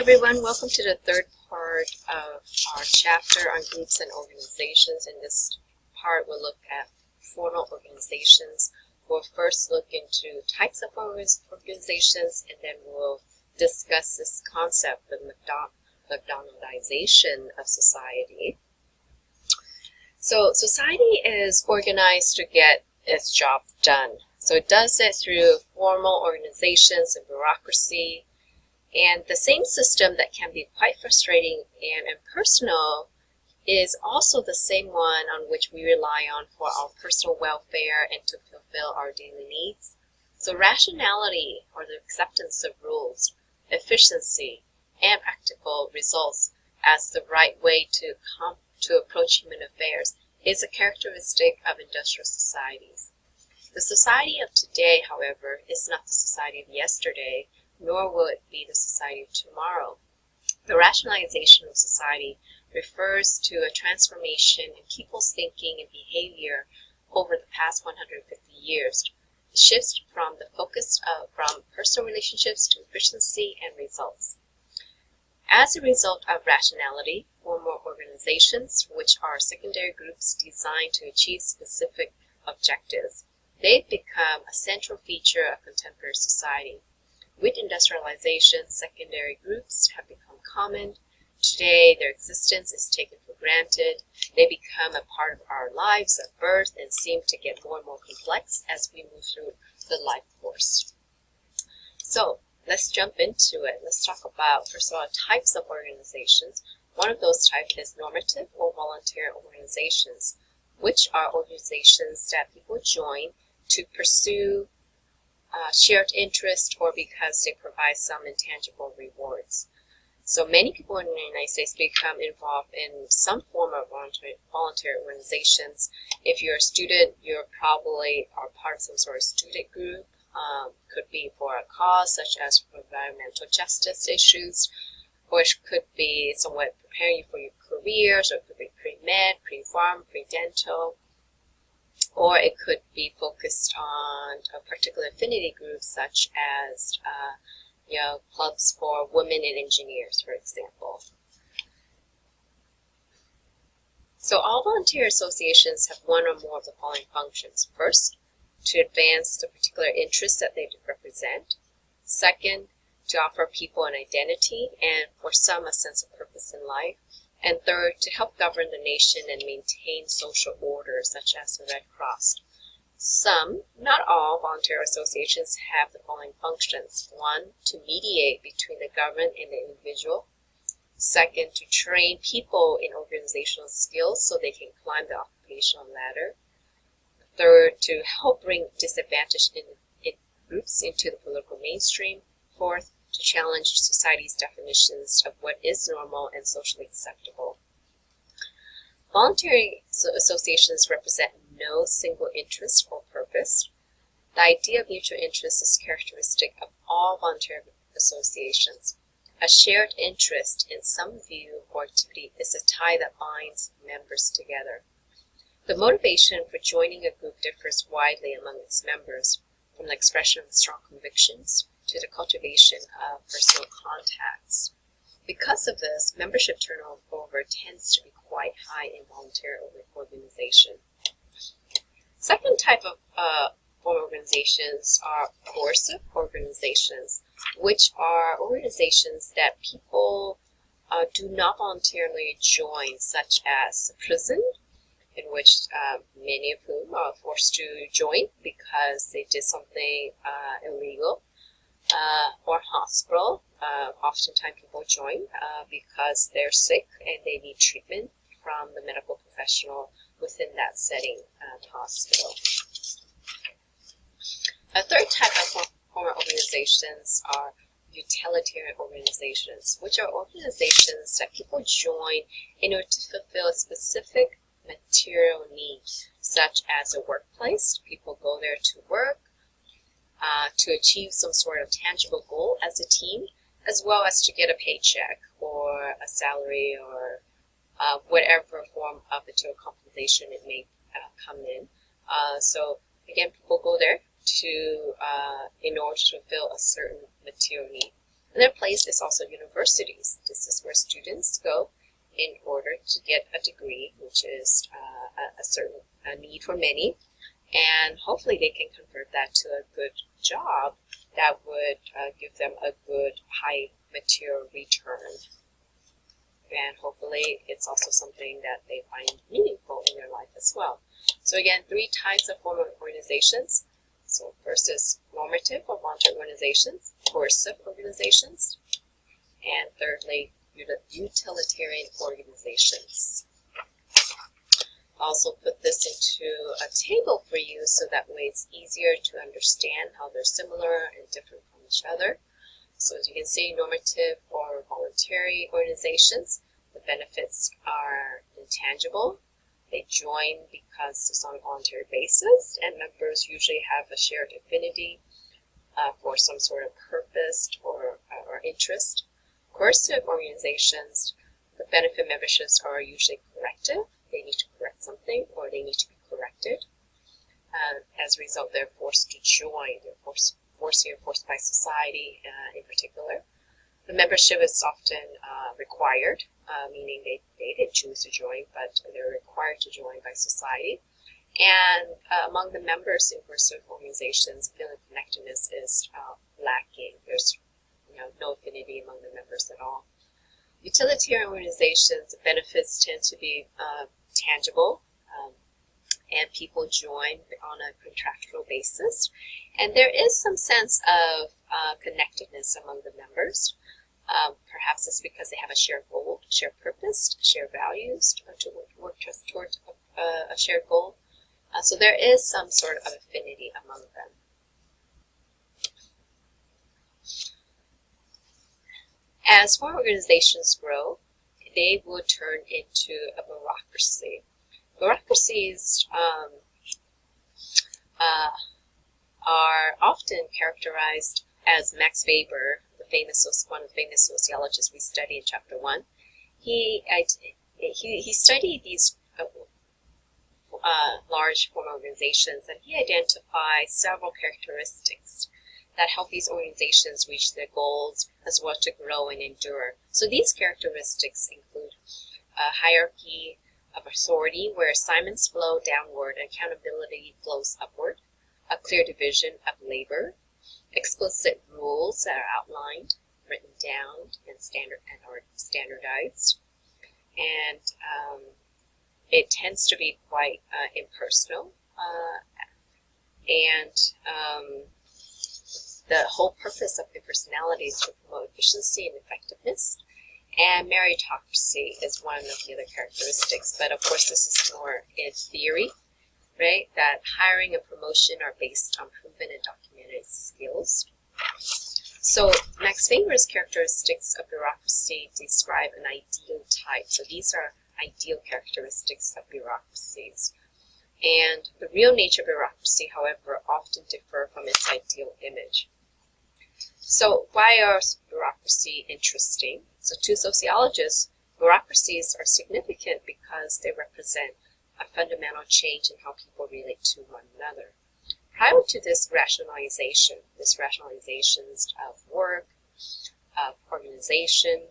everyone, welcome to the third part of our chapter on groups and organizations. In this part, we'll look at formal organizations. We'll first look into types of organizations, and then we'll discuss this concept of McDonaldsization of society. So society is organized to get its job done. So it does it through formal organizations and bureaucracy. And the same system that can be quite frustrating and impersonal is also the same one on which we rely on for our personal welfare and to fulfill our daily needs. So rationality, or the acceptance of rules, efficiency, and practical results as the right way to approach human affairs is a characteristic of industrial societies. The society of today, however, is not the society of yesterday, nor will it be the society of tomorrow. The rationalization of society refers to a transformation in people's thinking and behavior over the past 150 years. It shifts from the focus from personal relationships to efficiency and results. As a result of rationality, formal organizations, which are secondary groups designed to achieve specific objectives, they've become a central feature of contemporary society. With industrialization, secondary groups have become common. Today, their existence is taken for granted. They become a part of our lives at birth and seem to get more and more complex as we move through the life course. So, let's jump into it. Let's talk about, first of all, types of organizations. One of those types is normative or voluntary organizations, which are organizations that people join to pursue shared interest or because they provide some intangible rewards. So many people in the United States become involved in some form of voluntary organizations. If you're a student, you probably are part of some sort of student group. Could be for a cause such as for environmental justice issues, or it could be somewhat preparing you for your careers, or it could be pre-med, pre-pharm, pre-dental. Or it could be focused on a particular affinity group, such as clubs for women and engineers, for example. So all voluntary associations have one or more of the following functions. First, to advance the particular interests that they represent. Second, to offer people an identity and for some a sense of purpose in life. And third, to help govern the nation and maintain social order, such as the Red Cross. Some, not all, voluntary associations have the following functions. One, to mediate between the government and the individual. Second, to train people in organizational skills so they can climb the occupational ladder. Third, to help bring disadvantaged groups into the political mainstream. Fourth, to challenge society's definitions of what is normal and socially acceptable. Voluntary associations represent no single interest or purpose. The idea of mutual interest is characteristic of all voluntary associations. A shared interest in some view or activity is a tie that binds members together. The motivation for joining a group differs widely among its members, from the expression of strong convictions to the cultivation of personal contacts. Because of this, membership turnover tends to be quite high in voluntary organization. Second type of form organizations are coercive organizations, which are organizations that people do not voluntarily join, such as a prison, in which many of whom are forced to join because they did something illegal. Or hospital. Oftentimes people join because they're sick and they need treatment from the medical professional within that setting at hospital. A third type of formal organizations are utilitarian organizations, which are organizations that people join in order to fulfill a specific material need, such as a workplace. People go there to work, to achieve some sort of tangible goal as a team, as well as to get a paycheck or a salary or whatever form of material compensation it may come in. So again, people go there to in order to fulfill a certain material need. Another place is also universities. This is where students go in order to get a degree, which is a need for many, and hopefully they can convert that to a good job that would give them a good high material return. And hopefully it's also something that they find meaningful in their life as well. So again, 3 types of formal organizations. So first is normative or voluntary organizations, coercive organizations, and thirdly, utilitarian organizations. I'll also put this into a table for you so that way it's easier to understand how they're similar and different from each other. So as you can see, normative or voluntary organizations, the benefits are intangible. They join because it's on a voluntary basis, and members usually have a shared affinity for some sort of purpose or interest. Coercive organizations, the benefit memberships are usually corrective. They need to correct something or they need to be corrected. As a result, they're forced to join. They're forced by society in particular. The membership is often required, meaning they didn't choose to join, but they're required to join by society. And among the members in coercive organizations, feeling connectedness is lacking. There's no affinity among the members at all. Utilitarian organizations, the benefits tend to be tangible, and people join on a contractual basis. And there is some sense of connectedness among the members. Perhaps it's because they have a shared goal, shared purpose, shared values, to work towards a shared goal. So there is some sort of affinity among them. As foreign organizations grow, they would turn into a bureaucracy. Bureaucracies are often characterized as Max Weber, one of the famous sociologists we study in Chapter 1. He studied these large formal organizations, and he identified several characteristics that help these organizations reach their goals as well to grow and endure. So these characteristics include a hierarchy of authority where assignments flow downward and accountability flows upward, a clear division of labor, explicit rules that are outlined, written down, and standardized, and it tends to be quite impersonal, and the whole purpose of impersonality is to promote efficiency and effectiveness. And meritocracy is one of the other characteristics, but of course this is more in theory, right? That hiring and promotion are based on proven and documented skills. So Max Weber's characteristics of bureaucracy describe an ideal type. So these are ideal characteristics of bureaucracies. And the real nature of bureaucracy, however, often differ from its ideal image. So why are bureaucracy interesting? So to sociologists, bureaucracies are significant because they represent a fundamental change in how people relate to one another. Prior to this rationalizations of work, of organization,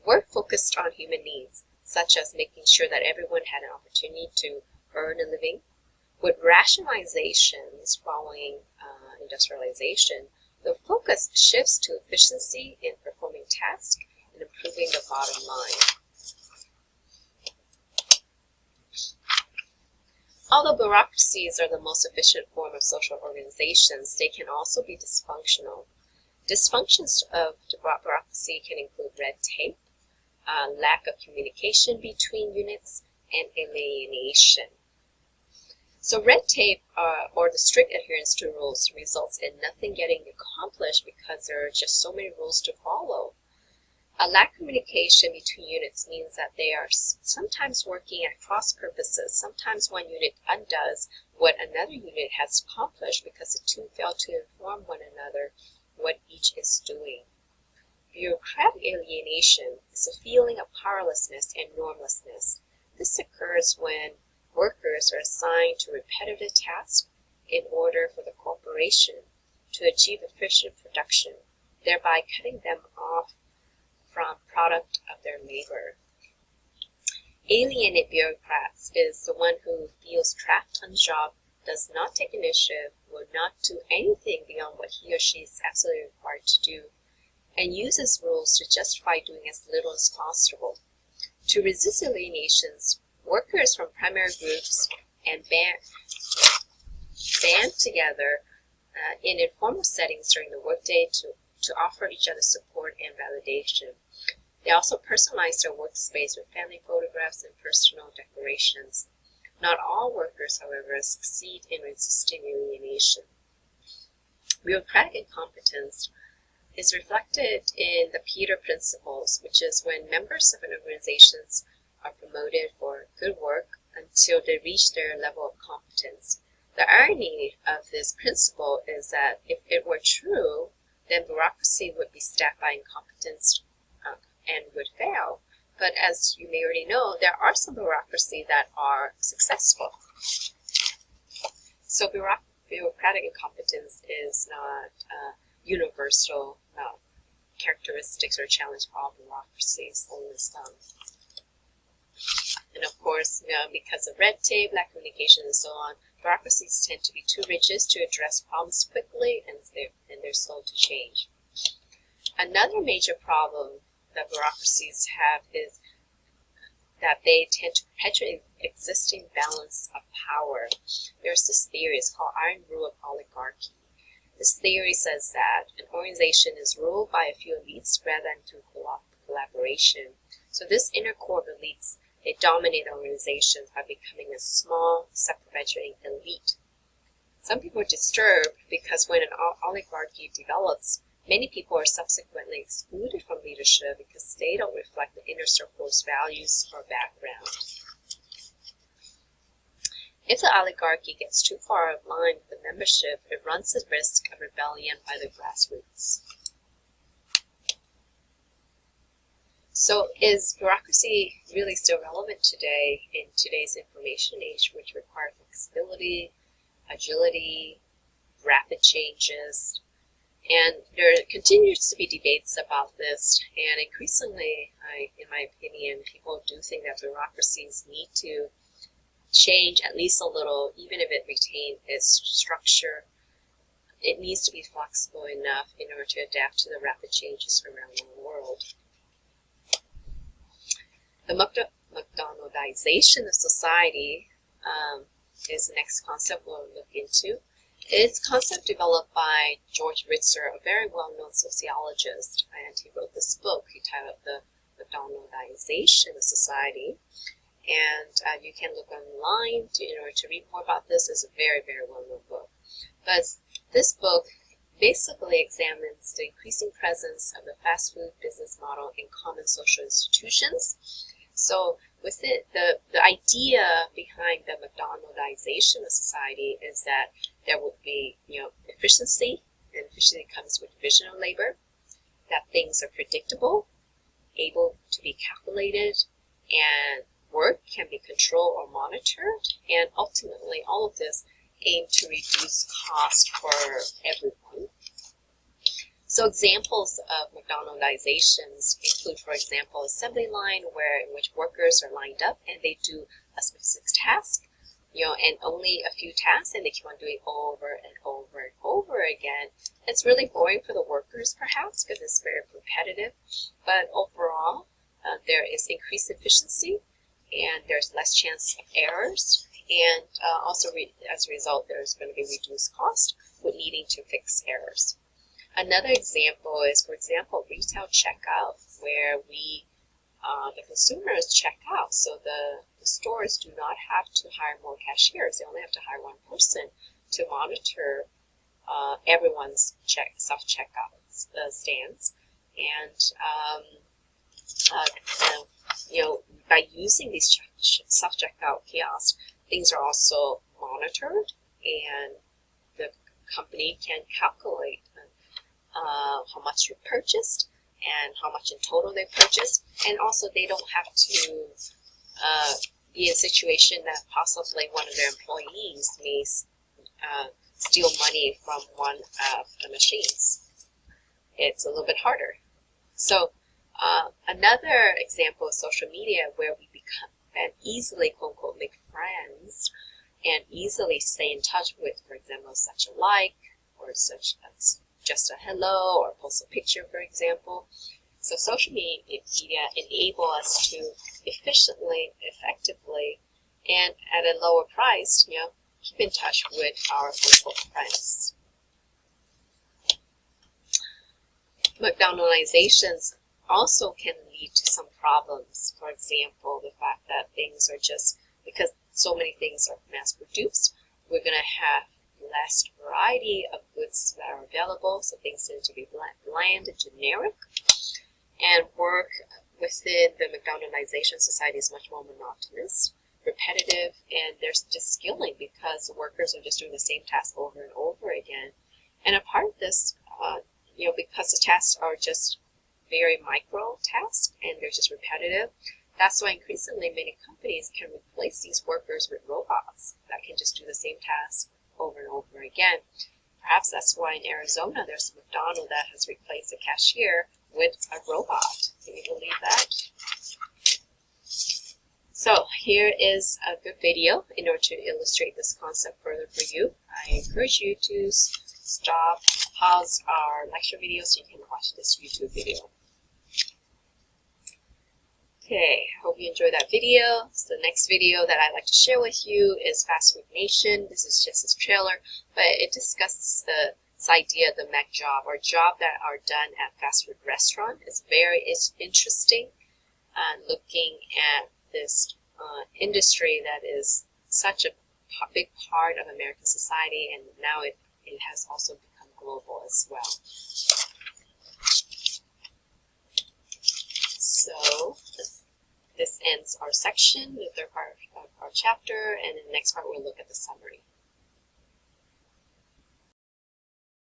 work focused on human needs, such as making sure that everyone had an opportunity to earn a living. With rationalizations following industrialization, the focus shifts to efficiency in performing tasks and improving the bottom line. Although bureaucracies are the most efficient form of social organizations, they can also be dysfunctional. Dysfunctions of bureaucracy can include red tape, lack of communication between units, and alienation. So red tape, or the strict adherence to rules, results in nothing getting accomplished because there are just so many rules to follow. A lack of communication between units means that they are sometimes working at cross purposes. Sometimes one unit undoes what another unit has accomplished because the two fail to inform one another what each is doing. Bureaucratic alienation is a feeling of powerlessness and normlessness. This occurs when workers are assigned to repetitive tasks in order for the corporation to achieve efficient production. thereby cutting them off from product of their labor. Alienated bureaucrats is the one who feels trapped on the job, does not take initiative, will not do anything beyond what he or she is absolutely required to do, and uses rules to justify doing as little as possible. To resist alienations, workers from primary groups and band together in informal settings during the workday to offer each other support and validation. They also personalize their workspace with family photographs and personal decorations. Not all workers, however, succeed in resisting alienation. Bureaucratic incompetence is reflected in the Peter Principles, which is when members of an organization are promoted for good work until they reach their level of competence. The irony of this principle is that if it were true, then bureaucracy would be staffed by incompetence and would fail. But as you may already know, there are some bureaucracy that are successful. So bureaucratic incompetence is not universal characteristics or challenge of all bureaucracies, only some. And of course, because of red tape, lack of communication, and so on, bureaucracies tend to be too rigid to address problems quickly, and they're slow to change. Another major problem that bureaucracies have is that they tend to perpetuate existing balance of power. There's this theory, it's called Iron Rule of Oligarchy. This theory says that an organization is ruled by a few elites rather than through collaboration. So this inner core of elites, they dominate organizations by becoming a small, self-perpetuating elite. Some people are disturbed because when an oligarchy develops, many people are subsequently excluded from leadership because they don't reflect the inner circle's values or background. If the oligarchy gets too far aligned with the membership, it runs the risk of rebellion by the grassroots. So is bureaucracy really still relevant today in today's information age, which requires flexibility, agility, rapid changes? And there continues to be debates about this, and increasingly, in my opinion, people do think that bureaucracies need to change at least a little, even if it retains its structure. It needs to be flexible enough in order to adapt to the rapid changes around the world. The McDonaldsization of society is the next concept we'll look into. It's a concept developed by George Ritzer, a very well-known sociologist, and he wrote this book. He titled The McDonaldsization of Society. And you can look online in order to read more about this. It's a very, very well-known book. But this book basically examines the increasing presence of the fast food business model in common social institutions. So with it, the idea behind the McDonaldsization of society is that there would be, efficiency, and efficiency comes with division of labor, that things are predictable, able to be calculated, and work can be controlled or monitored, and ultimately all of this aim to reduce cost for everyone. So examples of McDonaldizations include, for example, assembly line in which workers are lined up and they do a specific task, and only a few tasks, and they keep on doing over and over and over again. It's really boring for the workers, perhaps, because it's very repetitive, but overall, there is increased efficiency, and there's less chance of errors, and also as a result, there's going to be reduced cost with needing to fix errors. Another example is, for example, retail checkout, where the consumers check out. So the stores do not have to hire more cashiers. They only have to hire one person to monitor everyone's self-checkout stands. And, by using these self-checkout kiosks, things are also monitored, and the company can calculate how much you purchased and how much in total they purchased, and also they don't have to be in a situation that possibly one of their employees may steal money from one of the machines. it's a little bit harder. So another example of social media where we can easily, quote unquote, make friends and easily stay in touch with, for example, such a like or such as just a hello or post a picture, for example. So social media enable us to efficiently, effectively, and at a lower price, keep in touch with our quote-unquote friends. McDonaldizations also can lead to some problems. For example, the fact that things are just, because so many things are mass-produced, we're going to have less variety of goods that are available, so things tend to be bland and generic. And work within the McDonaldization society is much more monotonous, repetitive, and there's just skilling because the workers are just doing the same task over and over again. And a part of this, because the tasks are just very micro tasks and they're just repetitive, that's why increasingly many companies can replace these workers with robots that can just do the same task over and over again. Perhaps that's why in Arizona there's a McDonald's that has replaced a cashier with a robot. Can you believe that? So here is a good video in order to illustrate this concept further for you. I encourage you to stop, pause our lecture video so you can watch this YouTube video. Okay, I hope you enjoyed that video. So the next video that I'd like to share with you is Fast Food Nation. This is just a trailer, but it discusses this idea of the Mac job, or job that are done at fast food restaurant. It's very interesting, looking at this industry that is such a big part of American society, and now it has also become global as well. So this ends our section, the third part of our chapter, and in the next part we'll look at the summary.